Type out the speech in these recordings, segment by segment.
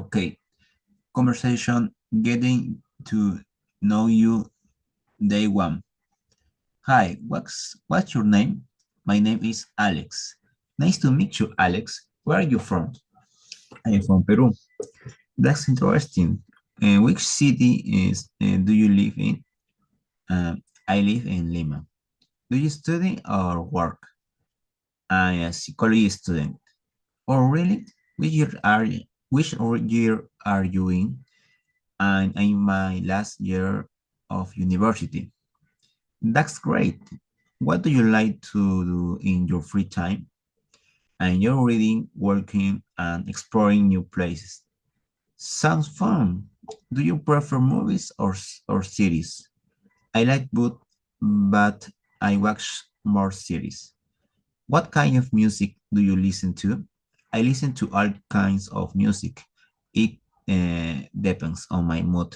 Okay, conversation getting to know you day one. Hi, what's your name? My name is Alex. Nice to meet you, Alex. Where are you from? I am from Peru. That's interesting. Which city do you live in? I live in Lima. Do you study or work? I'm a psychology student. Oh, really? Which year are you? Which year are you in? And I'm in my last year of university. That's great. What do you like to do in your free time? And you're reading, working, and exploring new places. Sounds fun. Do you prefer movies or series? I like both, but I watch more series. What kind of music do you listen to? I listen to all kinds of music. It depends on my mood.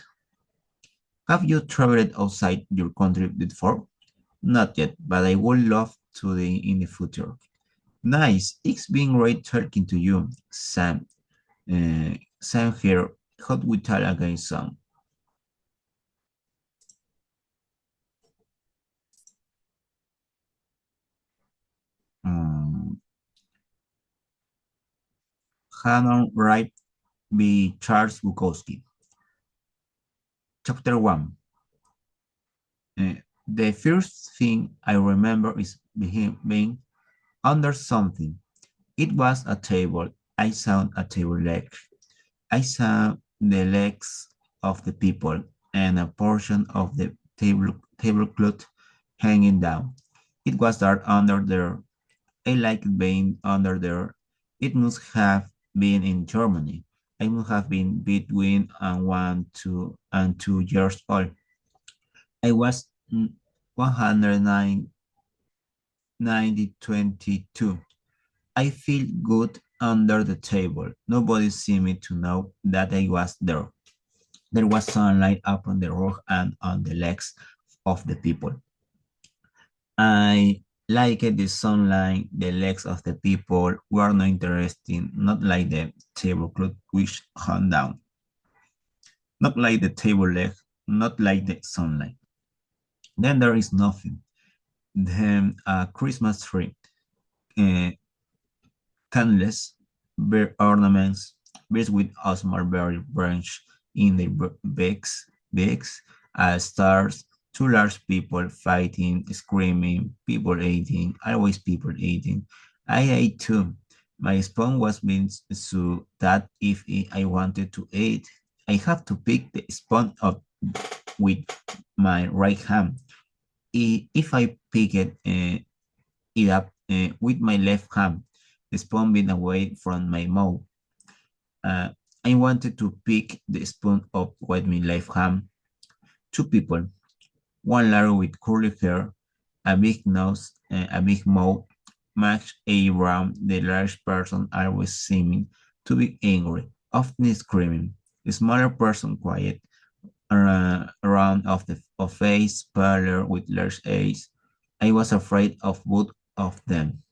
Have you traveled outside your country before? Not yet, but I would love to in the future. Nice. It's been great talking to you, Sam. Sam here. How we talk again, Sam? Um, Hanon Wright by Charles Bukowski. Chapter 1. The first thing I remember is being under something. It was a table. I saw a table leg. I saw the legs of the people and a portion of the tablecloth hanging down. It was dark under there. I liked being under there. It must have been in Germany. I must have been between 1 and 2 years old. I was 109 22. I feel good under the table. Nobody seemed to know that I was there. There was sunlight up on the roof and on the legs of the people. I liked the sunlight. The legs of the people were not interesting, not like the tablecloth which hung down, not like the table leg, not like the sunlight. Then there is nothing. Then a Christmas tree, uh, candles, bear ornaments, bears with a small berry branch in the beaks, stars, two large people fighting, screaming, people eating, always people eating. I ate too. My spoon was being so that if I wanted to eat, I have to pick the spoon up with my right hand. If I pick it up with my left hand, the spoon being away from my mouth. Uh, I wanted to pick the spoon up with my left hand. Two people, one large with curly hair, a big nose, a big mouth, much around the large person always seeming to be angry, often screaming. The smaller person quiet, around of face, paler with large eyes. I was afraid of both of them.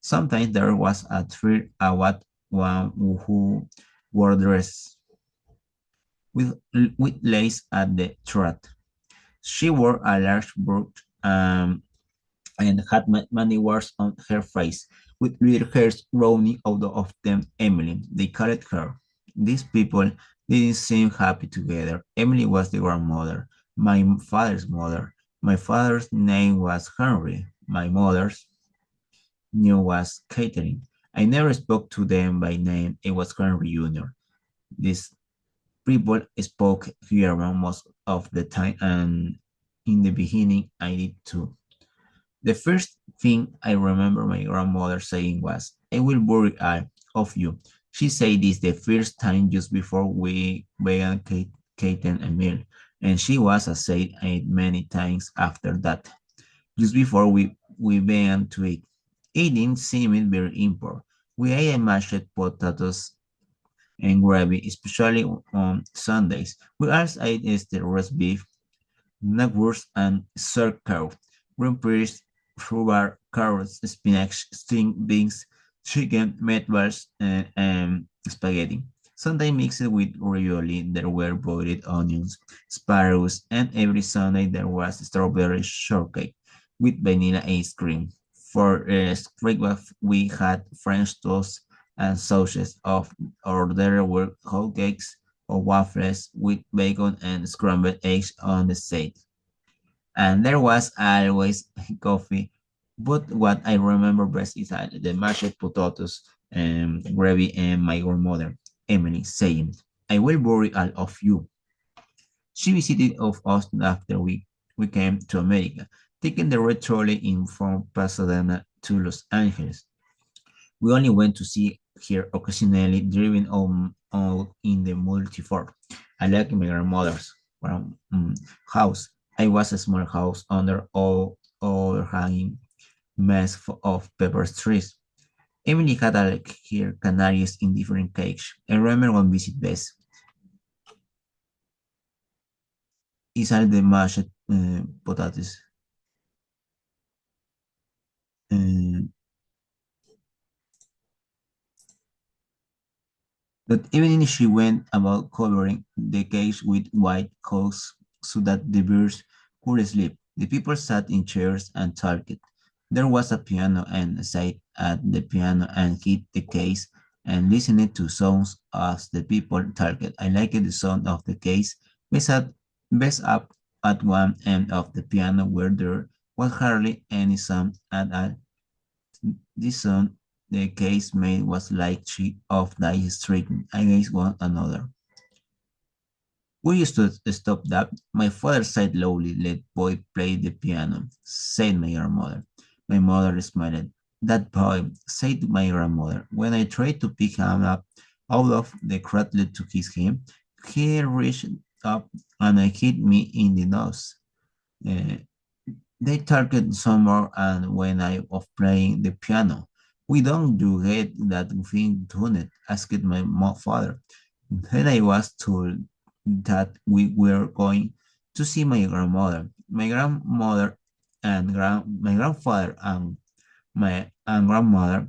Sometimes there was a third awkward one who wore dress with lace at the throat. She wore a large brooch and had many words on her face, with little hairs growing out of them. Emily, they called her. These people didn't seem happy together. Emily was the grandmother, my father's mother. My father's name was Henry. My mother's name was Catherine. I never spoke to them by name. It was Henry Jr. These people spoke German most of the time, and in the beginning, I did too. The first thing I remember my grandmother saying was, I will bury all of you. She said this the first time just before we began Kate and Emil, and she was said it many times after that, just before we began to eat. Eating seemed very important. We ate mashed potatoes and gravy, especially on Sundays. We also ate the roast beef, knackwurst, and sauerkraut, green peas, rhubarb, carrots, spinach, string beans, chicken, meatballs, and spaghetti. Sunday mixed with ravioli, there were boiled onions, sparrows, and every Sunday there was strawberry shortcake with vanilla ice cream. For breakfast, we had French toast and sausages of, or there were hot cakes or waffles with bacon and scrambled eggs on the side. And there was always coffee. But what I remember best is the mashed potatoes and gravy and my grandmother, Emily, saying, I will bury all of you. She visited of us after we came to America, taking the red trolley in from Pasadena to Los Angeles. We only went to see her occasionally driving on in the multi-fort. I like my grandmother's house. I was a small house under all overhanging mess of pepper trees. Emily had like her canaries in different cakes. I remember one visit best is all the mashed potatoes. Uh, That evening she went about covering the cage with white cloths so that the birds could sleep. The people sat in chairs and talked. There was a piano and I sat at the piano and hit the case and listened to songs as the people talked. I liked the sound of the case. We sat best up at one end of the piano where there was hardly any sound at all. This sound the case made was like three of dice striking against one another. We used to stop that. My father said loudly, let boy play the piano, said my grandmother. My mother smiled. That boy, said my grandmother. When I tried to pick him up out of the cradle to kiss him, he reached up and hit me in the nose. Uh, they talked some more and when I was playing the piano. We don't do get that thing tuned, asked my father. Then I was told that we were going to see my grandmother. My grandmother and my grandfather and my grandmother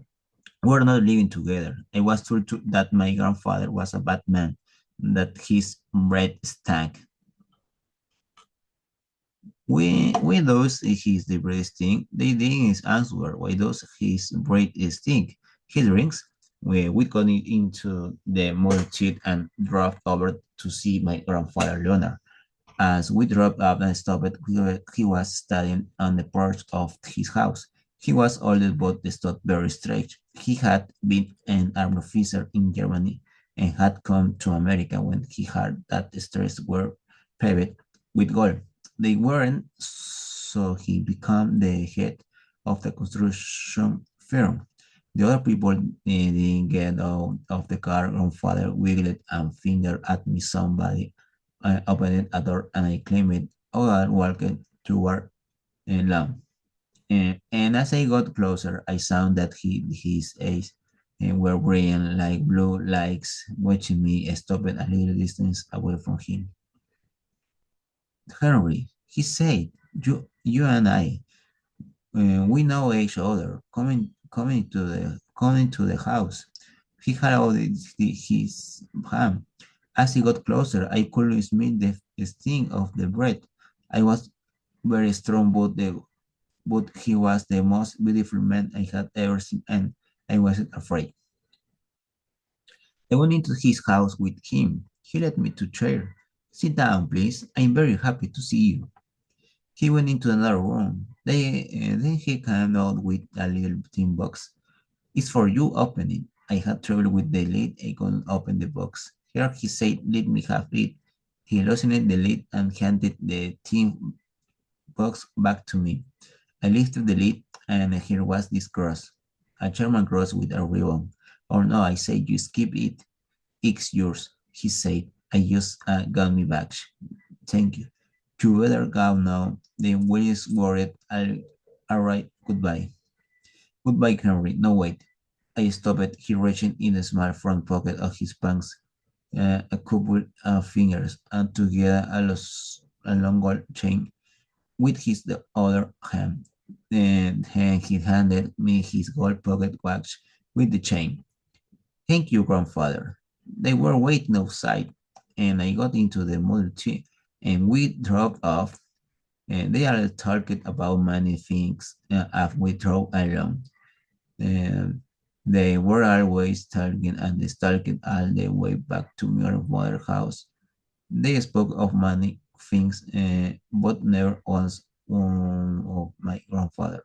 were not living together. I was told that my grandfather was a bad man, that his breath stank. Why does his breath stink? They didn't answer. Why does his breath stink? He drinks. We got into the multitude and drove over to see my grandfather Leonard. As we drove up and stopped, he was standing on the porch of his house. He was old but stood very straight. He had been an army officer in Germany and had come to America when he heard that the streets were paved with gold. They weren't, so he became the head of the construction firm. The other people didn't get out of the car. Grandfather wiggled and fingered at me. Somebody opened a door and I climbed out and walked toward a lawn. And as I got closer, I saw that his eyes were brilliant like blue lights, watching me. I stopped a little distance away from him. Henry, he said, you and I, we know each other. Coming to the house. He held his hand. As he got closer, I could smell the sting of the breath. I was very strong, but he was the most beautiful man I had ever seen, and I wasn't afraid. I went into his house with him. He led me to chair. Sit down, please. I'm very happy to see you. He went into another room. Then he came out with a little tin box. It's for you, open it. I had trouble with the lid. I couldn't open the box. Here he said, let me have it. He loosened the lid and handed the tin box back to me. I lifted the lid and here was this cross, a German cross with a ribbon. Oh no, I said, you skip it. It's yours, he said. I just got me back. Thank you. You better go now. The wheels worried. All right, goodbye. Goodbye, Henry. No, wait. I stopped. He reached in the small front pocket of his pants a couple of fingers and together a long gold chain with his the other hand. Then he handed me his gold pocket watch with the chain. Thank you, grandfather. They were waiting outside, and I got into the Model T, and we drove off. And they are talking about many things as we drove along. And they were always talking and talking all the way back to my mother's house. They spoke of many things, but never once of my grandfather.